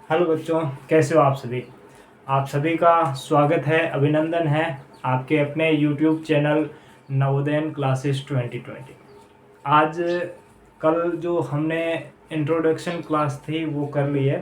Hello बच्चों, कैसे हो आप सभी। आप सभी का स्वागत है, अभिनंदन है आपके अपने YouTube चैनल नवोदयन क्लासेस 2020। आज कल जो हमने इंट्रोडक्शन क्लास थी वो कर ली है।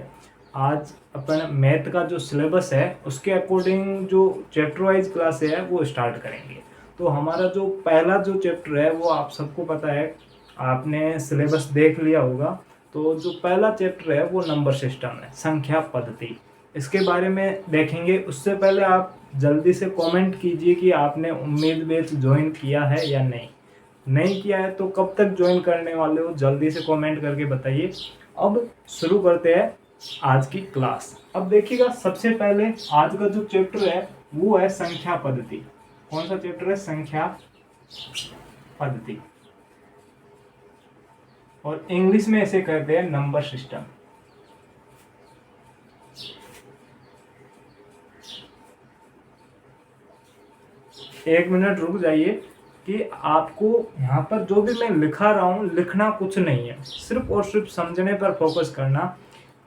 आज अपन मैथ का जो सिलेबस है उसके अकॉर्डिंग जो चैप्टर वाइज क्लास है वो स्टार्ट करेंगे। तो हमारा जो पहला जो चैप्टर है वो आप सबको पता है, आपने सिलेबस देख लिया होगा। तो जो पहला चैप्टर है वो नंबर सिस्टम है, संख्या पद्धति। इसके बारे में देखेंगे। उससे पहले आप जल्दी से कमेंट कीजिए कि आपने उम्मीद बैच ज्वाइन किया है या नहीं किया है तो कब तक ज्वाइन करने वाले हो, जल्दी से कमेंट करके बताइए। अब शुरू करते हैं आज की क्लास। अब देखिएगा, सबसे पहले आज का जो चैप्टर है वो है संख्या पद्धति। कौन सा चैप्टर है? संख्या पद्धति, और इंग्लिश में इसे कहते हैं नंबर सिस्टम। एक मिनट रुक जाइए कि आपको यहाँ पर जो भी मैं लिखा रहा हूँ लिखना कुछ नहीं है, सिर्फ और सिर्फ समझने पर फोकस करना।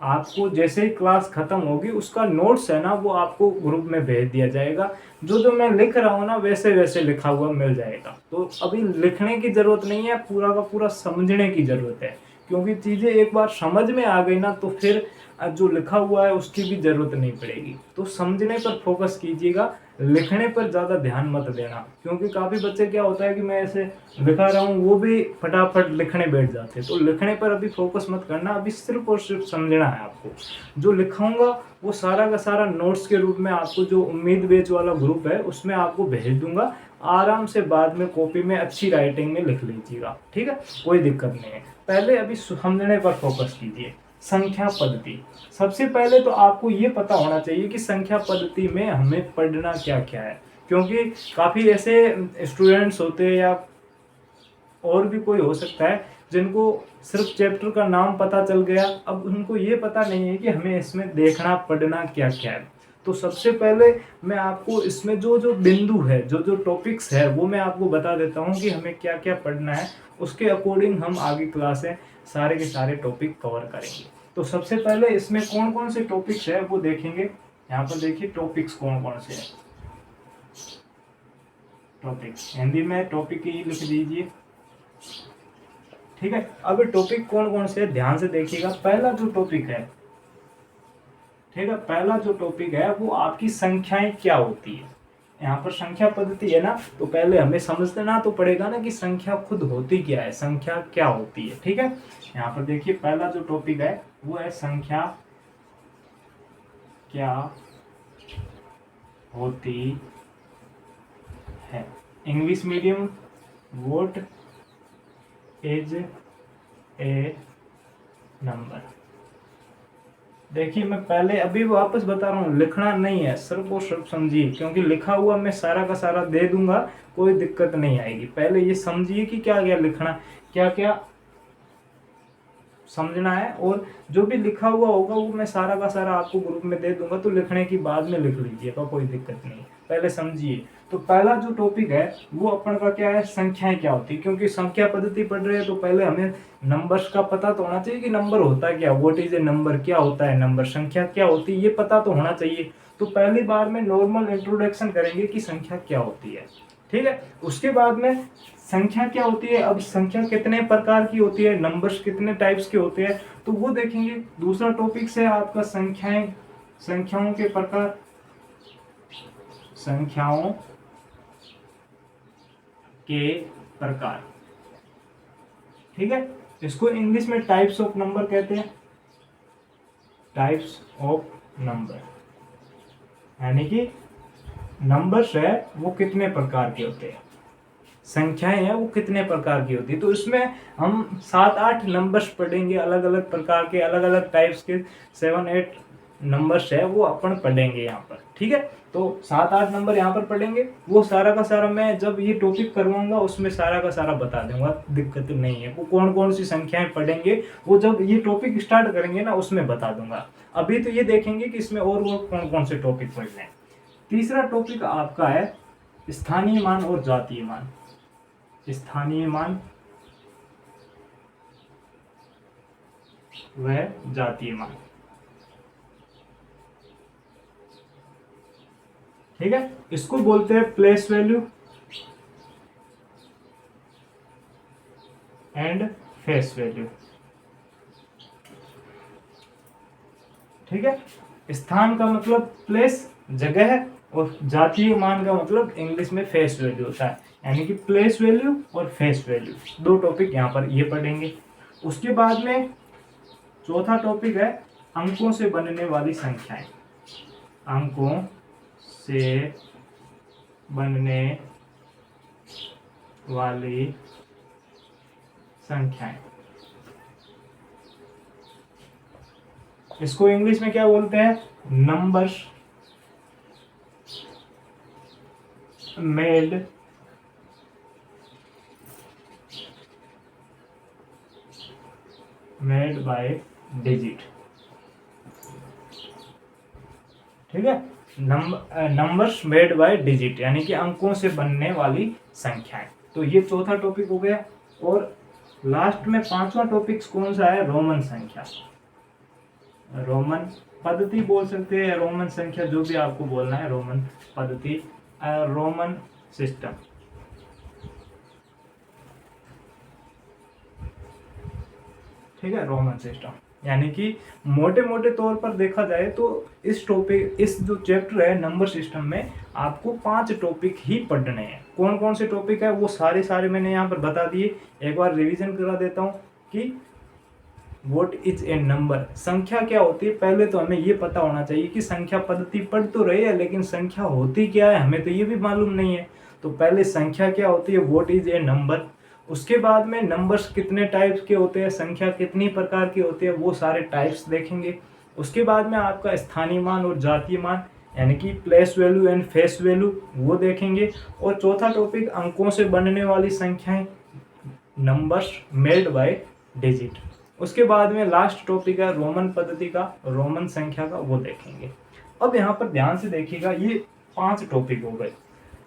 आपको जैसे ही क्लास खत्म होगी उसका नोट्स है ना वो आपको ग्रुप में भेज दिया जाएगा। जो जो मैं लिख रहा हूँ ना वैसे वैसे लिखा हुआ मिल जाएगा। तो अभी लिखने की जरूरत नहीं है, पूरा का पूरा समझने की जरूरत है। क्योंकि चीजें एक बार समझ में आ गई ना तो फिर जो लिखा हुआ है उसकी भी जरूरत नहीं पड़ेगी। तो समझने पर फोकस कीजिएगा, लिखने पर ज़्यादा ध्यान मत देना। क्योंकि काफ़ी बच्चे क्या होता है कि मैं ऐसे लिखा रहा हूँ वो भी फटाफट लिखने बैठ जाते हैं। तो लिखने पर अभी फोकस मत करना, अभी सिर्फ और सिर्फ समझना है आपको। जो लिखाऊंगा वो सारा का सारा नोट्स के रूप में आपको जो उम्मीद बैच वाला ग्रुप है उसमें आपको भेज दूंगा। आराम से बाद में कॉपी में अच्छी राइटिंग में लिख लीजिएगा, ठीक है, कोई दिक्कत नहीं है। पहले अभी समझने पर फोकस कीजिए। संख्या पद्धति, सबसे पहले तो आपको ये पता होना चाहिए कि संख्या पद्धति में हमें पढ़ना क्या क्या है। क्योंकि काफ़ी ऐसे स्टूडेंट्स होते हैं या और भी कोई हो सकता है जिनको सिर्फ चैप्टर का नाम पता चल गया, अब उनको ये पता नहीं है कि हमें इसमें देखना पढ़ना क्या क्या है। तो सबसे पहले मैं आपको इसमें जो जो बिंदु है, जो जो टॉपिक्स है वो मैं आपको बता देता हूँ कि हमें क्या क्या पढ़ना है। उसके अकॉर्डिंग हम आगे क्लासें सारे के सारे टॉपिक कवर करेंगे। तो सबसे पहले इसमें कौन कौन से टॉपिक्स है वो देखेंगे। यहाँ पर देखिए टॉपिक्स कौन कौन से हैं। टॉपिक्स हिंदी में टॉपिक ही लिख दीजिए, ठीक है। अब टॉपिक कौन कौन से ध्यान से देखिएगा। पहला जो टॉपिक है, ठीक है, पहला जो टॉपिक है वो आपकी संख्याएं क्या होती है। यहाँ पर संख्या पद्धति है ना, तो पहले हमें समझना तो पड़ेगा ना कि संख्या खुद होती क्या है, संख्या क्या होती है, ठीक है। यहाँ पर देखिए पहला जो टॉपिक है वो है संख्या क्या होती है। English medium, what is a number. देखिए मैं पहले अभी वापस बता रहा हूँ, लिखना नहीं है, सिर्फ और सिर्फ समझिए। क्योंकि लिखा हुआ मैं सारा का सारा दे दूंगा, कोई दिक्कत नहीं आएगी। पहले ये समझिए कि क्या क्या लिखना, क्या क्या समझना है। और जो भी लिखा हुआ होगा वो मैं सारा का सारा आपको ग्रुप में दे दूंगा, तो लिखने की बाद में लिख लीजिएगा, कोई दिक्कत नहीं। पहले समझिए। तो पहला जो टॉपिक है वो अपन का क्या है, संख्याएं क्या होती है। क्योंकि संख्या पद्धति पढ़ रहे हैं तो पहले हमें नंबर्स का पता तो होना चाहिए कि नंबर होता क्या, व्हाट इज ए नंबर, क्या होता है नंबर, संख्या क्या होती है, ये पता तो होना चाहिए। तो पहली बार में नॉर्मल इंट्रोडक्शन करेंगे कि संख्या क्या होती है, ठीक है। उसके बाद में संख्या क्या होती है, अब संख्या कितने प्रकार की होती है, नंबर्स कितने टाइप्स के होते हैं, तो वो देखेंगे। दूसरा टॉपिक है आपका संख्याएं, संख्याओं के प्रकार, संख्याओं के प्रकार, ठीक है। इसको इंग्लिश में टाइप्स ऑफ नंबर कहते हैं, टाइप्स ऑफ नंबर। यानी कि नंबर्स है वो कितने प्रकार के होते हैं, संख्याएं हैं वो कितने प्रकार की होती है। तो इसमें हम 7-8 नंबर्स पढ़ेंगे, अलग अलग प्रकार के, अलग अलग टाइप्स के 7-8 नंबर्स है वो अपन पढ़ेंगे यहाँ पर, ठीक है। तो 7-8 नंबर यहाँ पर पढ़ेंगे। वो सारा का सारा मैं जब ये टॉपिक करवाऊंगा उसमें सारा का सारा बता दूंगा, दिक्कत नहीं है। वो कौन कौन सी संख्याएं पढ़ेंगे वो जब ये टॉपिक स्टार्ट करेंगे ना उसमें बता दूंगा। अभी तो ये देखेंगे कि इसमें और वो कौन कौन से टॉपिक पढ़ने हैं। तीसरा टॉपिक आपका है स्थानीय मान और जातीय मान। स्थानीय मान व जातीय मान, ठीक है, इसको बोलते हैं place value and face value. ठीक है, स्थान का मतलब प्लेस, जगह है, और जातीय मान का मतलब इंग्लिश में फेस वैल्यू होता है, यानी कि प्लेस वैल्यू और फेस वैल्यू, दो टॉपिक यहाँ पर ये पढ़ेंगे। उसके बाद में चौथा टॉपिक है अंकों से बनने वाली संख्याएं। अंकों से बनने वाली संख्याएं, इसको इंग्लिश में क्या बोलते हैं? Numbers made by digit. ठीक है, नंबर्स मेड बाय डिजिट यानी कि अंकों से बनने वाली संख्याएं। तो ये चौथा टॉपिक हो गया। और लास्ट में पांचवा टॉपिक कौन सा है? रोमन संख्या। रोमन पद्धति बोल सकते हैं, रोमन संख्या, जो भी आपको बोलना है, रोमन पद्धति, रोमन सिस्टम। ठीक है, रोमन सिस्टम यानी कि मोटे मोटे तौर पर देखा जाए तो इस टॉपिक, इस जो चैप्टर है नंबर सिस्टम में, आपको 5 टॉपिक ही पढ़ने हैं। कौन कौन से टॉपिक है वो सारे मैंने यहाँ पर बता दिए। एक बार रिवीजन करा देता हूँ कि व्हाट इज ए नंबर, संख्या क्या होती है। पहले तो हमें ये पता होना चाहिए कि संख्या पद्धति पढ़ तो रही है, लेकिन संख्या होती क्या है हमें तो ये भी मालूम नहीं है। तो पहले संख्या क्या होती है, व्हाट इज ए नंबर। उसके बाद में नंबर्स कितने टाइप्स के होते हैं, संख्या कितनी प्रकार की होती है, वो सारे टाइप्स देखेंगे। उसके बाद में आपका स्थानीय मान और जातीय मान यानी कि place value and face value वो देखेंगे। और चौथा टॉपिक अंकों से बनने वाली संख्याएं, नंबर्स मेड बाय डिजिट। उसके बाद में लास्ट टॉपिक है रोमन पद्धति का, रोमन संख्या का, वो देखेंगे। अब यहाँ पर ध्यान से देखिएगा, ये 5 टॉपिक हो गए।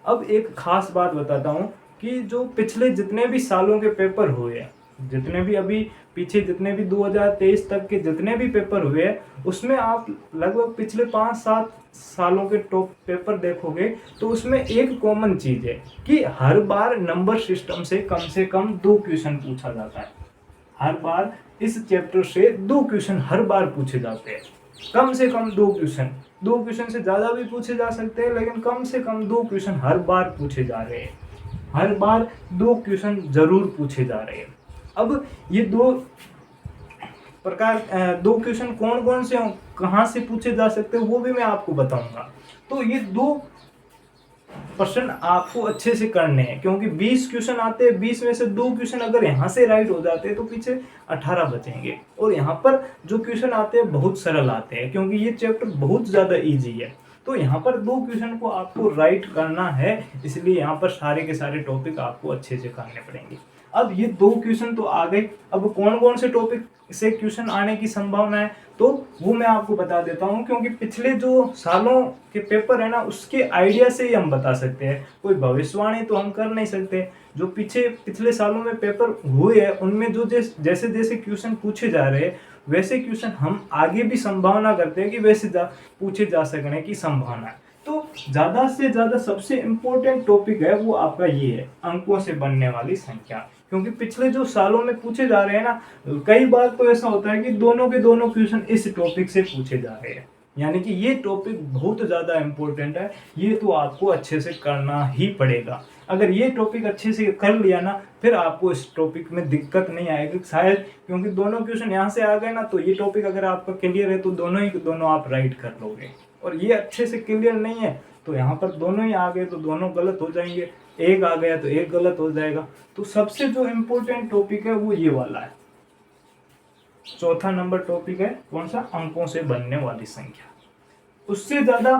अब एक खास बात बताता हूँ कि जो पिछले जितने भी सालों के पेपर हुए हैं, जितने भी अभी पीछे जितने भी 2023 तक के जितने भी पेपर हुए हैं, उसमें आप लगभग पिछले 5-7 सालों के टॉप पेपर देखोगे तो उसमें एक कॉमन चीज है कि हर बार नंबर सिस्टम से कम 2 क्वेश्चन पूछा जाता है। हर बार इस चैप्टर से 2 क्वेश्चन हर बार पूछे जाते हैं, कम से कम 2 क्वेश्चन। 2 क्वेश्चन से ज़्यादा भी पूछे जा सकते हैं, लेकिन कम से कम 2 क्वेश्चन हर बार पूछे जा रहे हैं। हर बार 2 क्वेश्चन जरूर पूछे जा रहे हैं। अब ये 2 क्वेश्चन कौन कौन से, कहाँ से पूछे जा सकते हैं, वो भी मैं आपको बताऊंगा। तो ये 2% आपको अच्छे से करने हैं, क्योंकि 20 क्वेश्चन आते हैं, 20 में से 2 क्वेश्चन अगर यहाँ से राइट हो जाते हैं तो पीछे 18 बचेंगे। और यहाँ पर जो क्वेश्चन आते हैं बहुत सरल आते हैं, क्योंकि ये चैप्टर बहुत ज़्यादा इजी है। तो यहाँ पर 2 क्वेश्चन को आपको राइट करना है, इसलिए यहाँ पर सारे के सारे टॉपिक आपको अच्छे से करने पड़ेंगे। अब ये 2 क्वेश्चन तो आ गए, अब कौन कौन से टॉपिक से क्वेश्चन आने की संभावना है तो वो मैं आपको बता देता हूँ, क्योंकि पिछले जो सालों के पेपर है ना, उसके आइडिया से ही हम बता सकते हैं, कोई भविष्यवाणी तो हम कर नहीं सकते। जो पिछले सालों में पेपर हुए हैं उनमें जो जैसे जैसे क्वेश्चन पूछे जा रहे हैं, वैसे क्वेश्चन हम आगे भी संभावना करते हैं कि वैसे पूछे जा सकने की संभावना है। तो ज़्यादा से ज़्यादा सबसे इम्पोर्टेंट टॉपिक है वो आपका ये है, अंकों से बनने वाली संख्या। क्योंकि पिछले जो सालों में पूछे जा रहे हैं ना, कई बार तो ऐसा होता है कि दोनों के दोनों क्वेश्चन इस टॉपिक से पूछे जा रहे हैं, यानी कि ये टॉपिक बहुत ज़्यादा इम्पोर्टेंट है। ये तो आपको अच्छे से करना ही पड़ेगा। अगर ये टॉपिक अच्छे से कर लिया ना, फिर आपको इस टॉपिक में दिक्कत नहीं आएगी शायद, क्योंकि दोनों क्वेश्चन यहाँ से आ गए ना, तो ये टॉपिक अगर आपका क्लियर है तो दोनों आप राइट कर लोगे। और ये अच्छे से क्लियर नहीं है तो यहाँ पर दोनों ही आ गए तो दोनों गलत हो जाएंगे, एक आ गया तो एक गलत हो जाएगा। तो सबसे जो इम्पोर्टेंट टॉपिक है वो ये वाला है, चौथा नंबर टॉपिक है कौन सा, अंकों से बनने वाली संख्या। उससे ज्यादा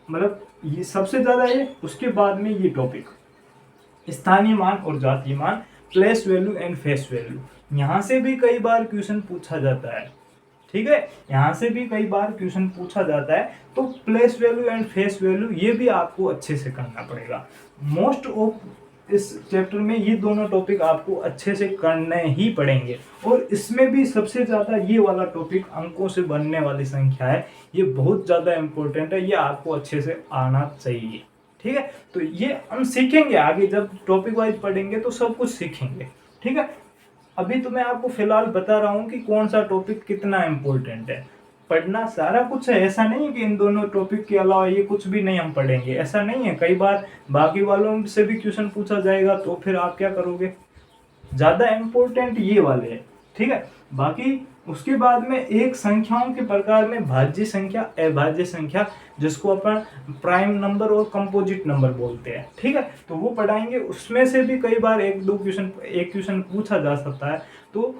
मतलब ये सबसे ज्यादा है, उसके बाद में ये टॉपिक स्थानीय मान और जातीय मान, place value and face value. यहाँ से भी कई बार क्वेश्चन पूछा जाता है, ठीक है, यहाँ से भी कई बार क्वेश्चन पूछा जाता है। तो place value and face value ये भी आपको अच्छे से करना पड़ेगा। मोस्ट ऑफ इस चैप्टर में ये दोनों टॉपिक आपको अच्छे से करने ही पड़ेंगे। और इसमें भी सबसे ज़्यादा ये वाला टॉपिक अंकों से बनने वाली संख्या है, ये बहुत ज़्यादा इम्पोर्टेंट है, ये आपको अच्छे से आना चाहिए। ठीक है, तो ये हम सीखेंगे आगे, जब टॉपिक वाइज पढ़ेंगे तो सब कुछ सीखेंगे। ठीक है, अभी तो मैं आपको फिलहाल बता रहा हूँ कि कौन सा टॉपिक कितना इम्पोर्टेंट है। पढ़ना सारा कुछ है, ऐसा नहीं है कि इन दोनों टॉपिक के अलावा ये कुछ भी नहीं हम पढ़ेंगे, ऐसा नहीं है। कई बार बाकी वालों से भी क्वेश्चन पूछा जाएगा तो फिर आप क्या करोगे, ज़्यादा इम्पोर्टेंट ये वाले हैं। ठीक है, बाकी उसके बाद में एक संख्याओं के प्रकार में भाज्य संख्या, अभाज्य संख्या, जिसको अपन प्राइम नंबर और कंपोजिट नंबर बोलते हैं। ठीक है, तो वो पढ़ाएंगे। उसमें से भी कई बार एक क्वेश्चन पूछा जा सकता है, तो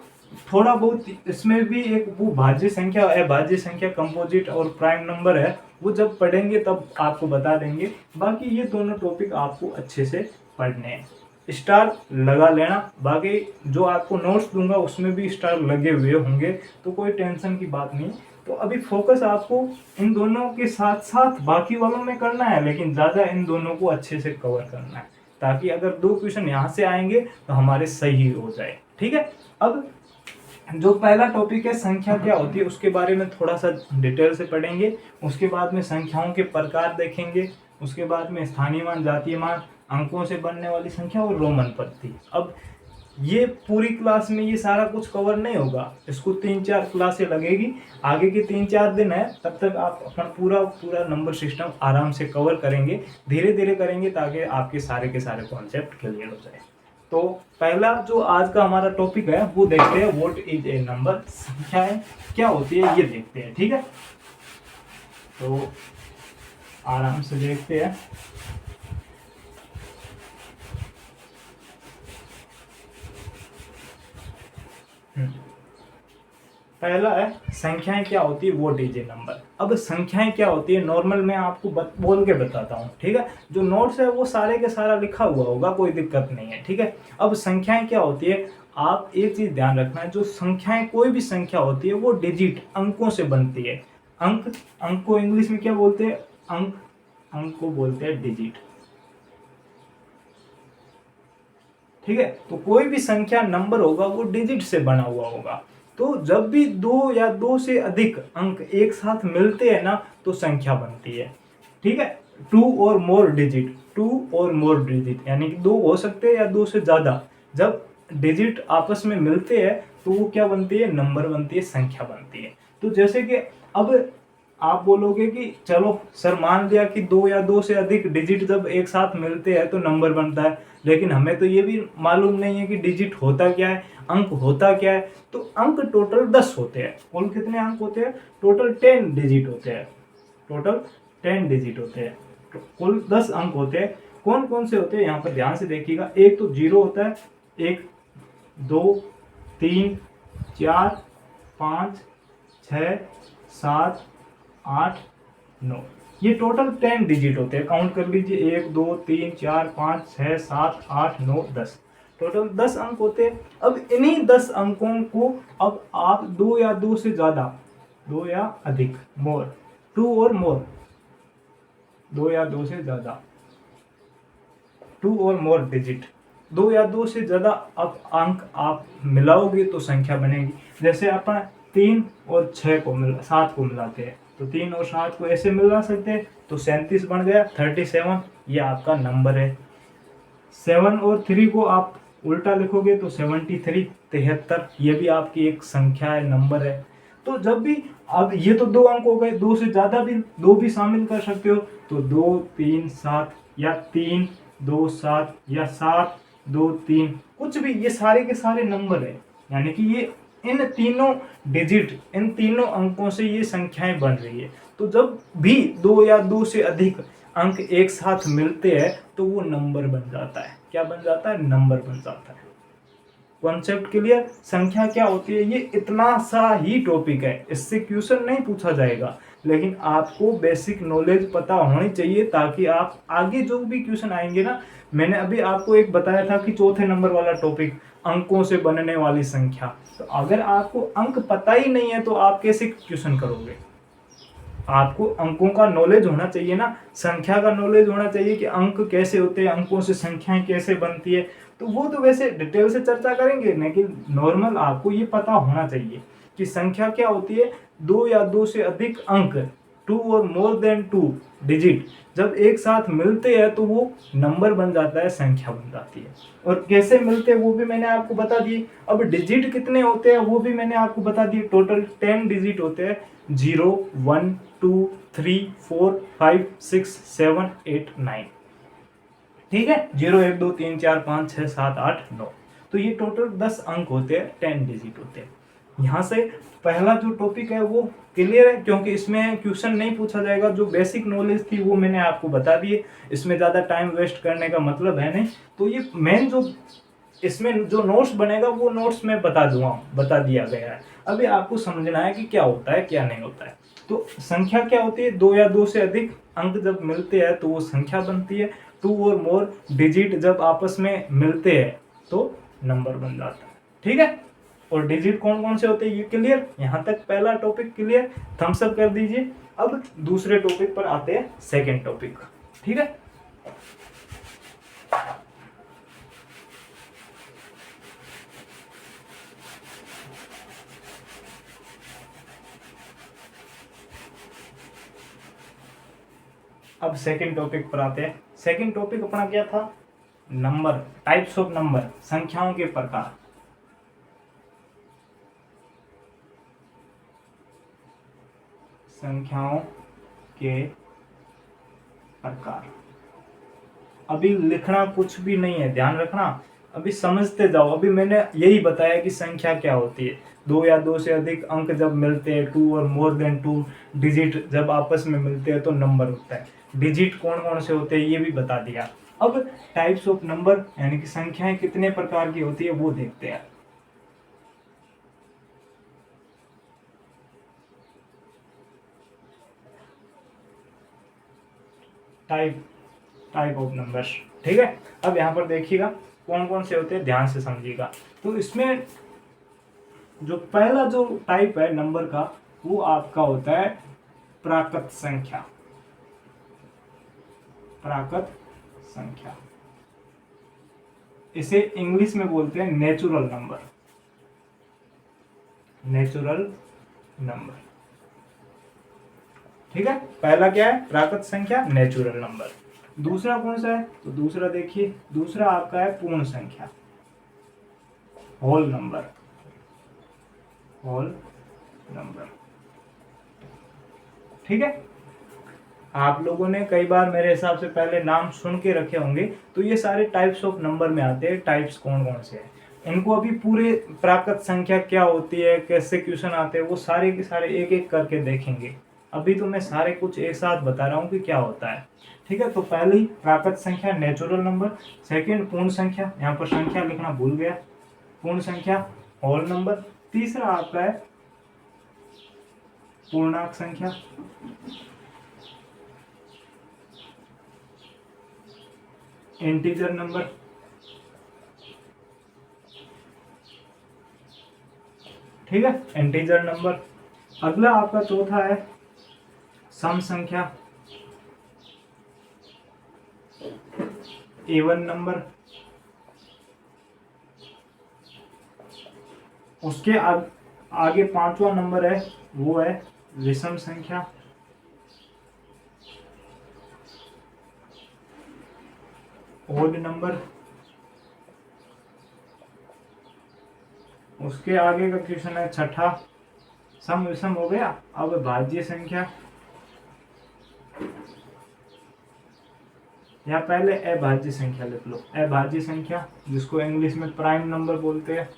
थोड़ा बहुत इसमें भी एक वो भाज्य संख्या, अभाज्य संख्या, कंपोजिट और प्राइम नंबर है, वो जब पढ़ेंगे तब आपको बता देंगे। बाकी ये दोनों टॉपिक आपको अच्छे से पढ़ने हैं। स्टार लगा लेना, बाकी जो आपको नोट्स दूंगा उसमें भी स्टार लगे हुए होंगे, तो कोई टेंशन की बात नहीं। तो अभी फोकस आपको इन दोनों के साथ साथ बाकी वालों में करना है, लेकिन ज़्यादा इन दोनों को अच्छे से कवर करना है, ताकि अगर 2 क्वेश्चन यहाँ से आएंगे तो हमारे सही हो जाए। ठीक है, अब जो पहला टॉपिक है संख्या क्या होती है, उसके बारे में थोड़ा सा डिटेल से पढ़ेंगे। उसके बाद में संख्याओं के प्रकार देखेंगे। उसके बाद में स्थानीय मान, जातीय मान, अंकों से बनने वाली संख्या और रोमन पद्धति। अब ये पूरी क्लास में ये सारा कुछ कवर नहीं होगा, इसको 3-4 क्लासें लगेगी, आगे के 3-4 दिन है, तब तक आप अपना पूरा नंबर सिस्टम आराम से कवर करेंगे। धीरे धीरे करेंगे ताकि आपके सारे के सारे कॉन्सेप्ट क्लियर हो जाए। तो पहला जो आज का हमारा टॉपिक है वो देखते हैं, व्हाट इज ए नंबर, संख्याएं क्या होती है ये देखते हैं। ठीक है, तो आराम से देखते हैं। पहला है संख्याएं क्या होती है, व्हाट इज ए नंबर। अब संख्याएं क्या होती है नॉर्मल मैं आपको बोल के बताता हूँ। ठीक है, जो नोट्स है वो सारे के सारा लिखा हुआ होगा, कोई दिक्कत नहीं है। ठीक है, अब संख्याएं क्या होती है, आप एक चीज ध्यान रखना है, जो संख्याएं कोई भी संख्या होती है वो डिजिट, अंकों से बनती है। अंक को इंग्लिश में क्या बोलते हैं, अंक को बोलते हैं डिजिट। ठीक है, तो कोई भी संख्या नंबर होगा वो डिजिट से बना हुआ होगा। तो जब भी 2 या 2 से अधिक अंक एक साथ मिलते हैं ना तो संख्या बनती है। ठीक है, 2 और मोर डिजिट, यानी कि 2 हो सकते हैं या 2 से ज्यादा। जब डिजिट आपस में मिलते हैं तो वो क्या बनती है, नंबर बनती है, संख्या बनती है। तो जैसे कि अब आप बोलोगे कि चलो सर मान लिया कि 2 या 2 से अधिक डिजिट जब एक साथ मिलते हैं तो नंबर बनता है, लेकिन हमें तो ये भी मालूम नहीं है कि डिजिट होता क्या है, अंक होता क्या है। तो अंक टोटल 10 होते हैं। कुल कितने अंक होते हैं, टोटल 10 डिजिट होते हैं, तो कुल 10 अंक होते हैं। कौन कौन से होते हैं यहाँ पर ध्यान से देखिएगा। एक तो 0 होता है, 1 2 3 4 5 6 7 8 9, ये टोटल 10 डिजिट होते हैं। काउंट कर लीजिए, 1 2 3 4 5 6 7 8 9 10, टोटल 10 अंक होते हैं। अब इन्हीं 10 अंकों को अब आप 2 या 2 से ज्यादा, 2 या अधिक, मोर, 2 और मोर, 2 या 2 से ज्यादा, 2 और मोर डिजिट, 2 या 2 से ज्यादा अब अंक आप मिलाओगे तो संख्या बनेगी। जैसे अपन 3 और 7 को मिलाते हैं, तो 3 और 7 को ऐसे मिला सकते हैं, तो 37 बन गया, 37, ये आपका नंबर है। 7 और 3 को आप उल्टा लिखोगे तो 73, 73, ये भी आपकी एक संख्या है, नंबर है। तो जब भी, अब ये तो 2 अंक हो गए, 2 से ज्यादा भी 2 भी शामिल कर सकते हो, तो 2 3 7 या 3 2 7 या 7 2 3, कुछ भी, ये सारे के सारे नंबर है। यानी कि ये इन तीनों डिजिट, इन तीनों अंकों से ये संख्याएं बन रही है। तो जब भी 2 या 2 से अधिक अंक एक साथ मिलते हैं तो वो नंबर बन जाता है। क्या बन जाता है, नंबर बन जाता है। Concept clear. संख्या क्या होती है, ये इतना सा ही टॉपिक है, इससे क्वेश्चन नहीं पूछा जाएगा, लेकिन आपको बेसिक नॉलेज पता होनी चाहिए, ताकि आप आगे जो भी क्वेश्चन आएंगे ना, मैंने अभी आपको एक बताया था कि चौथे नंबर वाला टॉपिक, अंकों से बनने वाली संख्या, तो अगर आपको अंक पता ही नहीं है तो आप कैसे क्वेश्चन करोगे। आपको अंकों का नॉलेज होना चाहिए ना, संख्या का नॉलेज होना चाहिए कि अंक कैसे होते हैं, अंकों से संख्याएं कैसे बनती है। तो वो तो वैसे डिटेल से चर्चा करेंगे, लेकिन नॉर्मल आपको ये पता होना चाहिए कि संख्या क्या होती है। दो या दो से अधिक अंक, टू और मोर देन टू डिजिट जब एक साथ मिलते हैं तो वो नंबर बन जाता है, संख्या बन जाती है। और कैसे मिलते हैं वो भी मैंने आपको बता दिए। अब डिजिट कितने होते हैं वो भी मैंने आपको बता दिए। टोटल 10 डिजिट होते हैं, 0 1 2 3 4 5 6 7 8 9। ठीक है, 0 1 2 3 4 5 6 7 8 9। तो ये टोटल 10 अंक होते हैं, 10 डिजिट होते हैं। यहाँ से पहला जो टॉपिक है वो क्लियर है, क्योंकि इसमें क्वेश्चन नहीं पूछा जाएगा। जो बेसिक नॉलेज थी वो मैंने आपको बता दी, इसमें ज़्यादा टाइम वेस्ट करने का मतलब है नहीं। तो ये मेन जो इसमें जो नोट्स बनेगा वो नोट्स में बता दिया गया है। अभी आपको समझना है कि क्या होता है क्या नहीं होता है। तो संख्या क्या होती है, दो या दो से अधिक अंक जब मिलते हैं तो वो संख्या बनती है। टू और मोर डिजिट जब आपस में मिलते हैं तो नंबर बन जाता है। ठीक है, और डिजिट कौन कौन से होते हैं ये क्लियर। यहाँ तक पहला टॉपिक क्लियर, थम्स अप कर दीजिए। अब दूसरे टॉपिक पर आते हैं, सेकेंड टॉपिक। ठीक है, अब सेकंड टॉपिक पर आते हैं। सेकंड टॉपिक अपना क्या था, नंबर, टाइप्स ऑफ नंबर, संख्याओं के प्रकार। संख्याओं के प्रकार। अभी लिखना कुछ भी नहीं है, ध्यान रखना, अभी समझते जाओ। अभी मैंने यही बताया कि संख्या क्या होती है, दो या दो से अधिक अंक जब मिलते हैं, टू और मोर देन टू डिजिट जब आपस में मिलते हैं तो नंबर होता है। डिजिट कौन कौन से होते हैं ये भी बता दिया। अब टाइप्स ऑफ नंबर यानी कि संख्याएं कितने प्रकार की होती है वो देखते हैं। Type of numbers. ठीक है, अब यहाँ पर देखिएगा कौन कौन से होते हैं, ध्यान से समझिएगा। तो इसमें जो पहला जो टाइप है नंबर का वो आपका होता है प्राकृत संख्या। प्राकृत संख्या, इसे इंग्लिश में बोलते हैं नेचुरल नंबर। Natural number. ठीक है, पहला क्या है, प्राकृत संख्या, नेचुरल नंबर। दूसरा कौन सा है, तो दूसरा देखिए, दूसरा आपका है पूर्ण संख्या, होल नंबर। Whole number. ठीक है, आप लोगों ने कई बार मेरे हिसाब से पहले नाम सुन के रखे होंगे। तो ये सारे टाइप्स ऑफ नंबर में आते हैं। टाइप्स कौन कौन से हैं, इनको अभी पूरे प्राकृत संख्या क्या होती है, कैसे क्वेश्चन आते हैं, वो सारे के सारे एक एक करके देखेंगे। अभी तो मैं सारे कुछ एक साथ बता रहा हूँ कि क्या होता है। ठीक है, तो पहली प्राकृत संख्या, नेचुरल नंबर। सेकेंड पूर्ण संख्या, यहाँ पर संख्या लिखना भूल गया, पूर्ण संख्या, होल नंबर। तीसरा आपका है पूर्णांक संख्या। Integer number. ठीक है, इंटीजर नंबर। अगला आपका चौथा है सम संख्या, इवन नंबर। उसके आगे पांचवा नंबर है वो है विषम संख्या। Odd number. उसके आगे का क्वेश्चन है छठा, सम विषम हो गया। अब भाज्य संख्या, या पहले अभाज्य संख्या लिख लो, अभाज्य संख्या जिसको इंग्लिश में प्राइम नंबर बोलते हैं।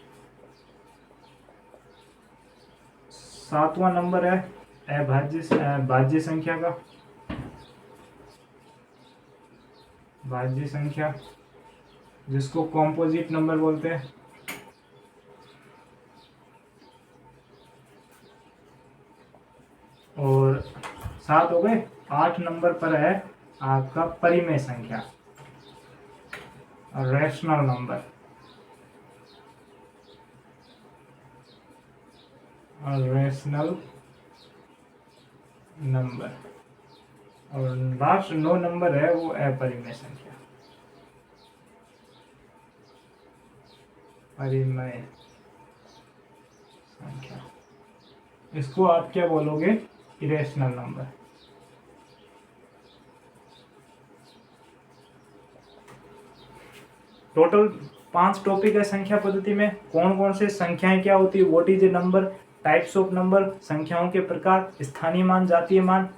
सातवां नंबर है भाज्य संख्या का, भाज्य संख्या जिसको कॉम्पोजिट नंबर बोलते हैं। और 7 हो गए। 8 नंबर पर है आपका परिमेय संख्या, रैशनल नंबर। रैशनल नंबर, और लास्ट 9 नंबर है वो अपरिमेय संख्या, परिमेय संख्या। इसको आप क्या बोलोगे? Irrational number. टोटल 5 टॉपिक है संख्या पद्धति में। कौन कौन से संख्याएं क्या होती है, what is a number, types of number, संख्याओं के प्रकार, स्थानीय मान, जातीय मान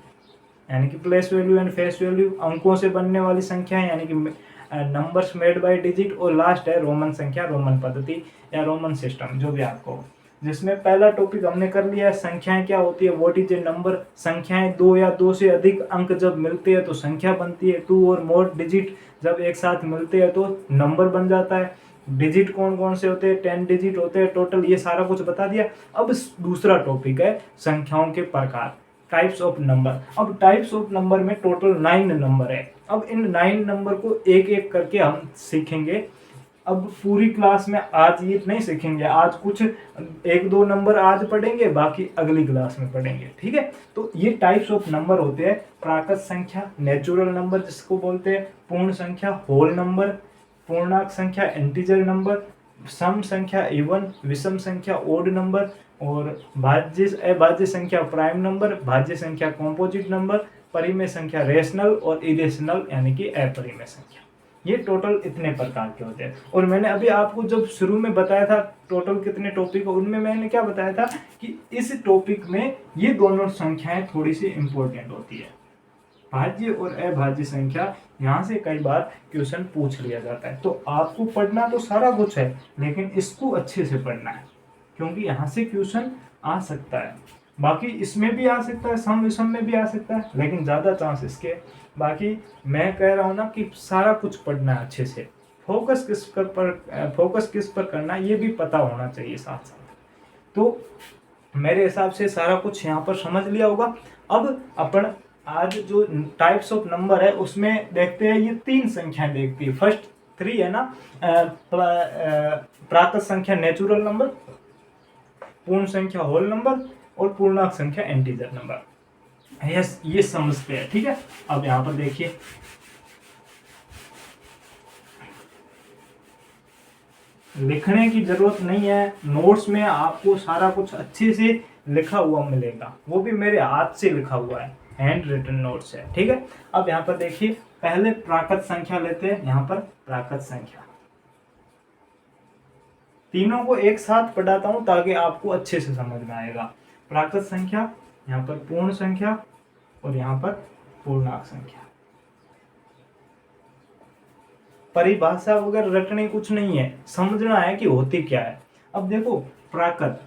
यानी कि place value and face value, अंकों से बनने वाली संख्याएं यानी कि नंबर्स मेड बाय डिजिट, और लास्ट है रोमन संख्या, रोमन पद्धति या रोमन सिस्टम, जो भी आपको। जिसमें पहला टॉपिक हमने कर लिया है संख्याएं क्या होती है, व्हाट इज ए नंबर। संख्याएं 2 या 2 से अधिक अंक जब मिलते हैं तो संख्या बनती है। 2 और मोर डिजिट जब एक साथ मिलते हैं तो नंबर बन जाता है। डिजिट कौन कौन से होते हैं, 10 डिजिट होते हैं टोटल, ये सारा कुछ बता दिया। अब दूसरा टॉपिक है संख्याओं के प्रकार, टाइप्स ऑफ नंबर। अब टाइप्स ऑफ नंबर में टोटल 9 नंबर है। अब इन 9 नंबर को एक एक करके हम सीखेंगे। अब पूरी क्लास में आज ये नहीं सीखेंगे, आज कुछ 1-2 नंबर आज पढ़ेंगे, बाकी अगली क्लास में पढ़ेंगे, ठीक है। तो ये टाइप्स ऑफ नंबर होते हैं, प्राकृत संख्या, नेचुरल नंबर जिसको बोलते हैं, पूर्ण संख्या, होल नंबर, पूर्णांक संख्या, इंटीजर नंबर, सम संख्या, इवन, विषम संख्या, ओड नंबर, और भाज्य अभाज्य संख्या, प्राइम नंबर, भाज्य संख्या, कॉम्पोजिट नंबर, परिमेय संख्या, रेशनल, और इरेशनल यानी कि अपरिमेय संख्या। ये टोटल इतने प्रकार के होते हैं। और मैंने अभी आपको जब शुरू में बताया था टोटल कितने टॉपिक, उनमें मैंने क्या बताया था कि इस टॉपिक में ये दोनों संख्याएं थोड़ी सी इंपॉर्टेंट होती है, भाज्य और अभाज्य संख्या। यहाँ से कई बार क्वेश्चन पूछ लिया जाता है। तो आपको पढ़ना तो सारा कुछ है, लेकिन इसको अच्छे से पढ़ना है, क्योंकि यहाँ से क्वेश्चन आ सकता है। बाकी इसमें भी आ सकता है, सम विषम में भी आ सकता है, लेकिन ज़्यादा चांस इसके। बाकी मैं कह रहा हूँ ना कि सारा कुछ पढ़ना है अच्छे से। फोकस किस पर करना है ये भी पता होना चाहिए साथ साथ। तो मेरे हिसाब से सारा कुछ यहाँ पर समझ लिया होगा। अब अपन आज जो टाइप्स ऑफ नंबर है उसमें देखते हैं, ये 3 संख्याएं देखती है। फर्स्ट 3 है ना, प्राकृत संख्या नेचुरल नंबर, पूर्ण संख्या होल नंबर, और पूर्णांक संख्या इंटीजर नंबर। यस, ये समझते हैं, ठीक है। अब यहाँ पर देखिए, लिखने की जरूरत नहीं है, नोट्स में आपको सारा कुछ अच्छे से लिखा हुआ मिलेगा, वो भी मेरे हाथ से लिखा हुआ है, हैंड रिटन नोट्स है, ठीक है। अब यहाँ पर देखिए, पहले प्राकृत संख्या लेते हैं। यहाँ पर प्राकृत संख्या, तीनों को एक साथ पढ़ाता हूं ताकि आपको अच्छे से समझ में आएगा। प्राकृत संख्या, यहाँ पर पूर्ण संख्या, और यहाँ पर पूर्णांक संख्या। परिभाषा वगैरह रटने कुछ नहीं है, समझना है कि होती क्या है। अब देखो, प्राकृत,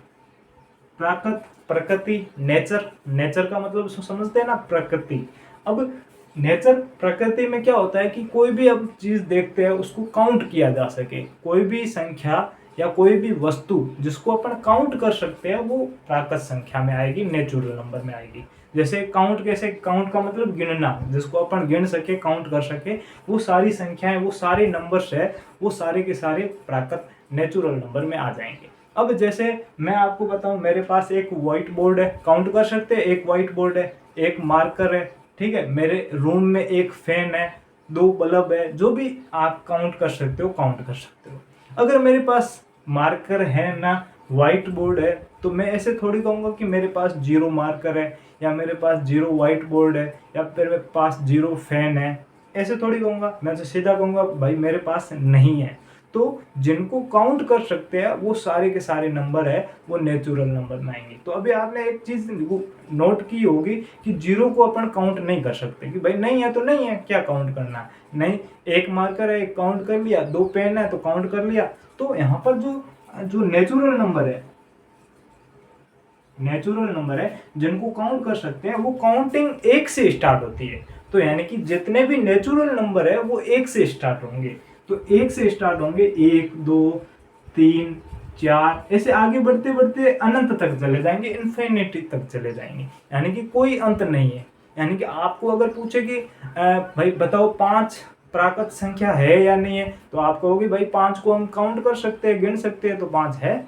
प्रकृति, नेचर का मतलब समझते हैं ना, प्रकृति। अब नेचर, प्रकृति में क्या होता है कि कोई भी अब चीज देखते हैं उसको काउंट किया जा सके। कोई भी संख्या या कोई भी वस्तु जिसको अपन काउंट कर सकते हैं वो प्राकृत संख्या में आएगी, नेचुरल नंबर में आएगी। जैसे काउंट, कैसे काउंट का मतलब गिनना, जिसको अपन गिन सके, काउंट कर सके, वो सारी संख्याएं, वो सारे नंबर्स है, वो सारे के सारे प्राकृत नेचुरल नंबर में आ जाएंगे। अब जैसे मैं आपको बताऊं, मेरे पास एक व्हाइट बोर्ड है, काउंट कर सकते हैं, एक व्हाइट बोर्ड है, एक मार्कर है, ठीक है। मेरे रूम में एक फैन है, 2 बल्ब है, जो भी आप काउंट कर सकते हो, काउंट कर सकते हो। अगर मेरे पास मार्कर है ना, व्हाइट बोर्ड है, तो मैं ऐसे थोड़ी कहूँगा कि मेरे पास 0 मार्कर है, या मेरे पास 0 व्हाइट बोर्ड है, या फिर मेरे पास 0 फैन है, ऐसे थोड़ी कहूँगा। मैं तो सीधा कहूँगा भाई मेरे पास नहीं है। तो जिनको काउंट कर सकते हैं वो सारे के सारे नंबर है वो नेचुरल नंबर में आएंगे। तो अभी आपने एक चीज नोट की होगी कि 0 को अपन काउंट नहीं कर सकते, कि भाई नहीं है तो नहीं है, क्या काउंट करना है, नहीं। एक मार्कर है, एक काउंट कर लिया, 2 पेन है तो काउंट कर लिया। तो यहाँ पर जो नेचुरल नंबर है जिनको काउंट कर सकते हैं, वो काउंटिंग 1 से स्टार्ट होती है। तो यानी कि जितने भी नेचुरल नंबर है वो 1 से स्टार्ट होंगे। तो 1 से स्टार्ट होंगे, 1, 2, 3, 4, ऐसे आगे बढ़ते बढ़ते अनंत तक चले जाएंगे, इन्फिनिटी तक चले जाएंगे, यानी कि कोई अंत नहीं है। यानी कि आपको अगर पूछे कि भाई बताओ 5 प्राकृत संख्या है या नहीं है, तो आप कहोगे भाई 5 को हम काउंट कर सकते हैं, गिन सकते हैं, तो 5 है।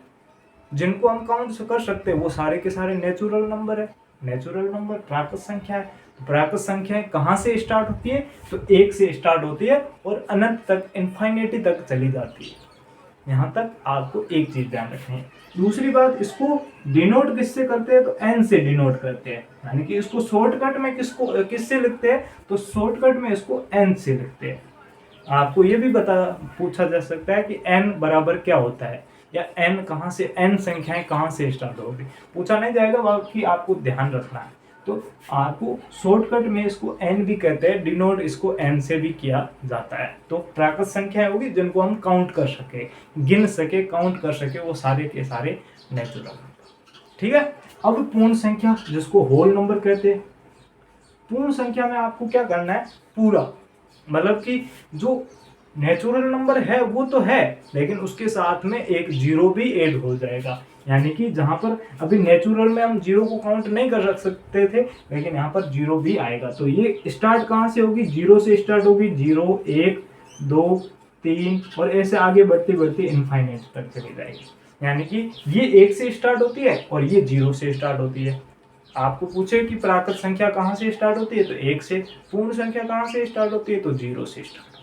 जिनको हम काउंट कर सकते हैं वो सारे के सारे नेचुरल नंबर है। नेचुरल नंबर प्राकृत संख्या है। तो प्राकृत संख्याएं कहाँ से स्टार्ट होती है, तो 1 से स्टार्ट होती है और अनंत तक, इन्फाइनिटी तक चली जाती है। यहाँ तक आपको एक चीज ध्यान रखनी है। दूसरी बात, इसको डिनोट किससे करते हैं, तो एन से डिनोट करते हैं, यानी कि इसको शॉर्टकट में किससे लिखते हैं, तो शॉर्टकट में इसको एन से लिखते हैं। आपको ये भी पूछा जा सकता है कि एन बराबर क्या होता है, या एन कहाँ से, एन संख्याएं कहाँ से स्टार्ट होगी, पूछा नहीं जाएगा, बाकी आपको ध्यान रखना है। तो आपको शॉर्टकट में इसको एन भी कहते हैं, डिनोट इसको एन से भी किया जाता है। तो प्राकृत संख्याएं होगी जिनको हम काउंट कर सके, गिन सके, काउंट कर सके, वो सारे के सारे नेचुरल। ठीक है। अब पूर्ण संख्या जिसको होल नंबर कहते हैं, पूर्ण संख्या में आपको क्या करना है, पूरा, मतलब कि जो नेचुरल नंबर है वो तो है, लेकिन उसके साथ में एक जीरो भी ऐड हो जाएगा, यानी कि जहां पर अभी नेचुरल में हम जीरो को काउंट नहीं कर सकते थे, लेकिन यहाँ पर जीरो भी आएगा। तो ये स्टार्ट कहाँ से होगी, जीरो से स्टार्ट होगी, 0 1 2 3 और ऐसे आगे बढ़ती बढ़ती इनफाइनाइट तक चली जाएगी। यानी कि ये 1 से स्टार्ट होती है और ये 0 से स्टार्ट होती है। आपको पूछे कि प्राकृत संख्या कहाँ से स्टार्ट होती है, तो 1 से। पूर्ण संख्या कहाँ से स्टार्ट होती है, तो 0 से स्टार्ट होती है।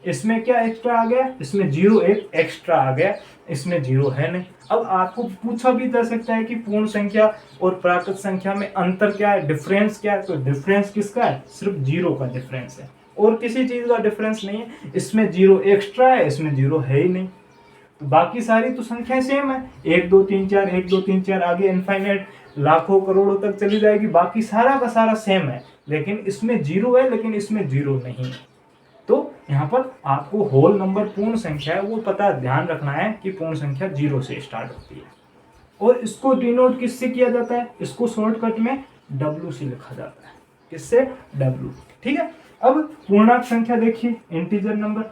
इसमें क्या एक्स्ट्रा आ गया, इसमें 0 एक एक्स्ट्रा आ गया, इसमें 0 है नहीं। अब आपको पूछा भी जा सकता है कि पूर्ण संख्या और प्राकृत संख्या में अंतर क्या है, डिफरेंस क्या है, तो डिफरेंस किसका है, सिर्फ 0 का डिफरेंस है और किसी चीज का डिफरेंस नहीं है। इसमें 0 एक्स्ट्रा है, इसमें 0 है ही नहीं। तो बाकी सारी तो संख्याएं सेम है, 1 2 3 4, 1 2 3 4, आगे इनफाइनाइट लाखों करोड़ों तक चली जाएगी, बाकी सारा का सारा सेम है, लेकिन इसमें 0 है, लेकिन इसमें 0 नहीं है। तो यहाँ पर आपको होल नंबर पूर्ण संख्या है वो पता, ध्यान रखना है कि पूर्ण संख्या 0 से स्टार्ट होती है। और इसको डिनोट किससे किया जाता है, इसको शॉर्टकट में W से लिखा जाता है। किससे, W। ठीक है। अब पूर्णांक संख्या देखिए, इंटीजर नंबर।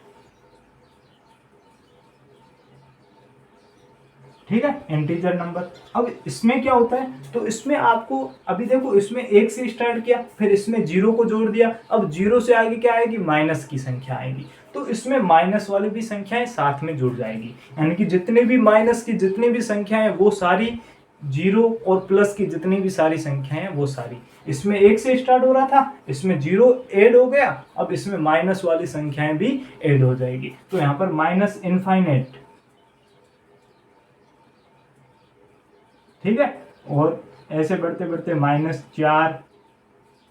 ठीक है, इंटीजर नंबर। अब इसमें क्या होता है, तो इसमें आपको अभी देखो, इसमें 1 से स्टार्ट किया, फिर इसमें 0 को जोड़ दिया, अब 0 से आगे क्या आएगी, माइनस की संख्या आएगी, तो इसमें माइनस वाली भी संख्याएं साथ में जुड़ जाएगी, यानी कि जितने भी माइनस की जितनी भी संख्याएं वो सारी 0 और प्लस की जितनी भी सारी संख्याएं वो सारी। इसमें 1 से स्टार्ट हो रहा था, इसमें 0 ऐड हो गया, अब इसमें माइनस वाली संख्याएं भी ऐड हो जाएगी। तो यहाँ पर माइनस इनफाइनाइट, ठीक है, और ऐसे बढ़ते बढ़ते -4,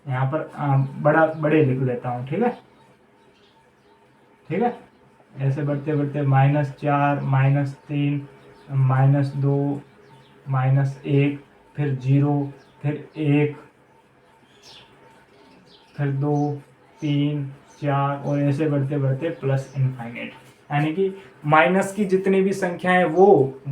यहाँ पर बड़े लिख लेता हूँ। ठीक है, ठीक है, ऐसे बढ़ते बढ़ते -4 -3 -2 -1, फिर 0, फिर 1, फिर 2 3 4 और ऐसे बढ़ते बढ़ते प्लस इनफाइनाइट, यानी कि माइनस की जितनी भी संख्याएं वो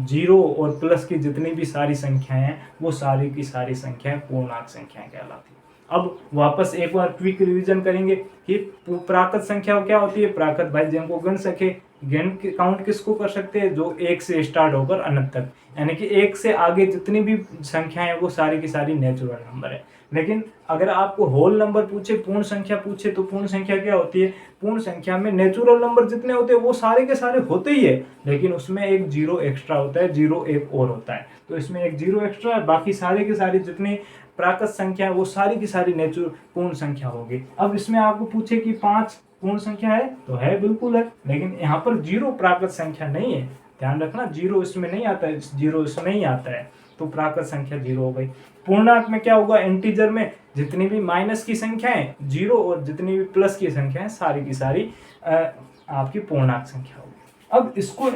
0 और प्लस की जितनी भी सारी संख्याएं हैं वो सारी की सारी संख्याएं पूर्णांक संख्याएं कहलाती हैं। अब वापस एक बार क्विक रिवीजन करेंगे कि प्राकृत संख्या क्या होती है, प्राकृत भाई जिनको गिन सके, गिन काउंट किसको कर सकते हैं, जो 1 से स्टार्ट होकर अनंत तक, यानी कि 1 से आगे जितनी भी संख्याएं वो सारी की सारी नेचुरल नंबर है। लेकिन अगर आपको होल नंबर पूछे, पूर्ण संख्या पूछे, तो पूर्ण संख्या क्या होती है, पूर्ण संख्या में नेचुरल नंबर जितने होते हैं वो सारे के सारे होते ही है, लेकिन उसमें एक 0 एक्स्ट्रा होता है, 0 एक और होता है, तो इसमें एक 0 एक्स्ट्रा है, बाकी सारे के सारे जितनी प्राकृत संख्या है वो सारी की सारी नेचुरल पूर्ण संख्या होगी। अब इसमें आपको पूछे कि 5 पूर्ण संख्या है, तो है, बिल्कुल है, लेकिन यहाँ पर 0 प्राकृत संख्या नहीं है, ध्यान रखना, 0 इसमें नहीं आता है, 0 इसमें नहीं आता है, तो प्राकृत संख्या 0 हो गई। पूर्णांक में क्या होगा, इंटीजर में जितनी भी माइनस की संख्याएं 0 और जितनी भी प्लस की संख्याएं सारी की सारी आपकी पूर्णांक संख्या होगी। अब इसको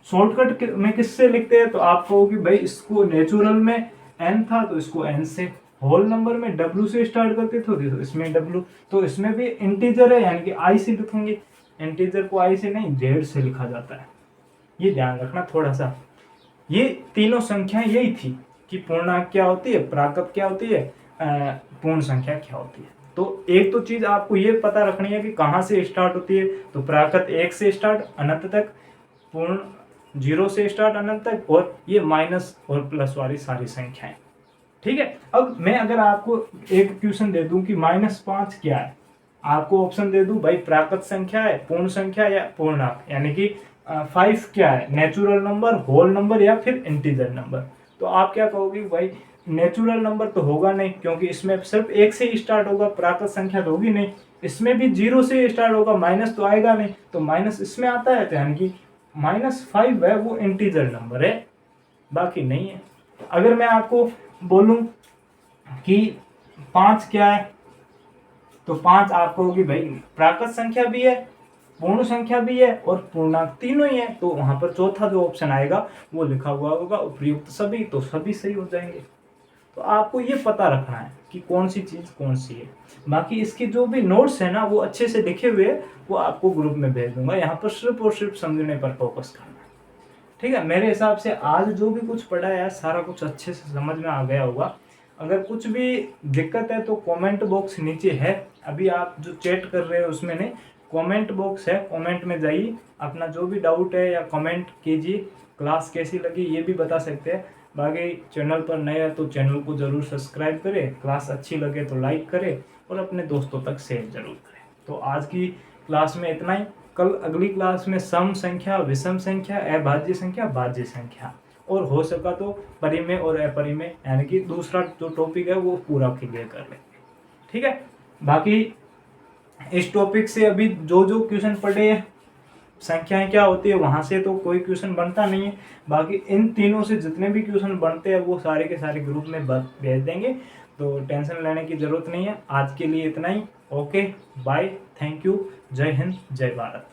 शॉर्टकट में किससे लिखते हैं, तो आप कहोगे भाई इसको नेचुरल में n था तो इसको n से, होल नंबर में W से स्टार्ट करते थे तो इसमें W, तो इसमें भी इंटीजर है यानी कि I से लिखेंगे, इंटीजर को I से नहीं Z से लिखा जाता है, ये ध्यान रखना थोड़ा सा। ये तीनों संख्याएं यही थी कि पूर्णांक क्या होती है, प्राकृत क्या होती है, पूर्ण संख्या क्या होती है। तो एक तो चीज आपको ये पता रखनी है कि कहाँ से स्टार्ट होती है, तो प्राकृत 1 से स्टार्ट अनंत तक, पूर्ण 0 से स्टार्ट अनंत तक, और ये माइनस और प्लस वाली सारी संख्याएं। ठीक है। अब मैं अगर आपको एक क्वेश्चन दे दूं कि -5 क्या है, आपको ऑप्शन दे दूं भाई प्राकृत संख्या है, पूर्ण संख्या या पूर्णांक, यानी कि 5 क्या है, नेचुरल नंबर, होल नंबर या फिर इंटीजर नंबर, तो आप क्या कहोगे भाई नेचुरल नंबर तो होगा नहीं, क्योंकि इसमें सिर्फ 1 से ही स्टार्ट होगा, प्राकृत संख्या तो होगी नहीं। इसमें भी 0 से स्टार्ट होगा, माइनस तो आएगा नहीं, तो माइनस इसमें आता है, तो यानी कि -5 है वो इंटीजर नंबर है, बाकी नहीं है। अगर मैं आपको बोलूं कि 5 क्या है, तो 5 आपको होगी भाई प्राकृत संख्या भी है, पूर्ण संख्या भी है और पूर्णांक तीनों ही है, तो वहां पर चौथा जो ऑप्शन आएगा वो लिखा हुआ होगा उपयुक्त सभी, तो सभी सही हो जाएंगे। तो आपको ये पता रखना है कि कौन सी चीज कौन सी है। बाकी इसकी जो भी नोट्स है ना वो अच्छे से लिखे हुए वो आपको ग्रुप में भेज दूंगा, यहाँ पर सिर्फ और सिर्फ समझने पर फोकस करना है, ठीक है। मेरे हिसाब से आज जो भी कुछ पढ़ा है सारा कुछ अच्छे से समझ में आ गया होगा। अगर कुछ भी दिक्कत है तो कमेंट बॉक्स नीचे है, अभी आप जो चैट कर रहे हो उसमें नहीं, कमेंट बॉक्स है, कमेंट में जाइए, अपना जो भी डाउट है या कमेंट कीजिए। क्लास कैसी लगी ये भी बता सकते हैं। बाकी चैनल पर नए हैं तो चैनल को ज़रूर सब्सक्राइब करें, क्लास अच्छी लगे तो लाइक करें और अपने दोस्तों तक शेयर जरूर करें। तो आज की क्लास में इतना ही। कल अगली क्लास में सम संख्या, विषम संख्या, अभाज्य संख्या, भाज्य संख्या और हो सका तो परिमेय और अपरिमेय, यानी कि दूसरा जो टॉपिक है वो पूरा क्लियर कर लेंगे, ठीक है। बाकी इस टॉपिक से अभी जो जो क्वेश्चन पढ़े हैं, संख्याएं क्या होती है वहां से तो कोई क्वेश्चन बनता नहीं है। बाकी इन तीनों से जितने भी क्वेश्चन बनते हैं वो सारे के सारे ग्रुप में भेज देंगे, तो टेंशन लेने की जरूरत नहीं है। आज के लिए इतना ही। ओके बाय, थैंक यू, जय हिंद, जय भारत।